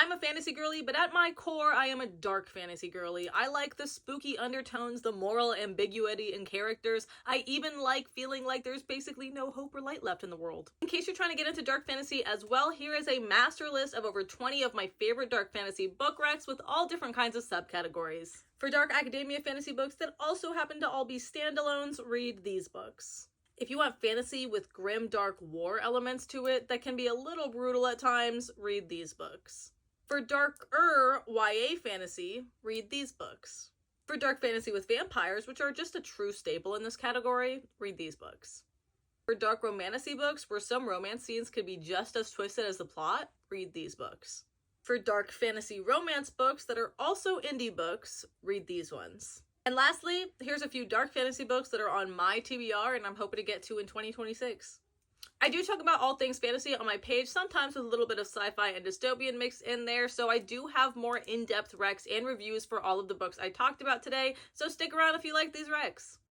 I'm a fantasy girly, but at my core, I am a dark fantasy girly. I like the spooky undertones, the moral ambiguity in characters. I even like feeling like there's basically no hope or light left in the world. In case you're trying to get into dark fantasy as well, here is a master list of over 20 of my favorite dark fantasy book recs with all different kinds of subcategories. For dark academia fantasy books that also happen to all be standalones, read these books. If you want fantasy with grim, dark war elements to it that can be a little brutal at times, read these books. For darker YA fantasy, read these books. For dark fantasy with vampires, which are just a true staple in this category, read these books. For dark romantasy books, where some romance scenes could be just as twisted as the plot, read these books. For dark fantasy romance books that are also indie books, read these ones. And lastly, here's a few dark fantasy books that are on my TBR and I'm hoping to get to in 2026. I do talk about all things fantasy on my page, sometimes with a little bit of sci-fi and dystopian mixed in there, so I do have more in-depth recs and reviews for all of the books I talked about today, so stick around if you like these recs.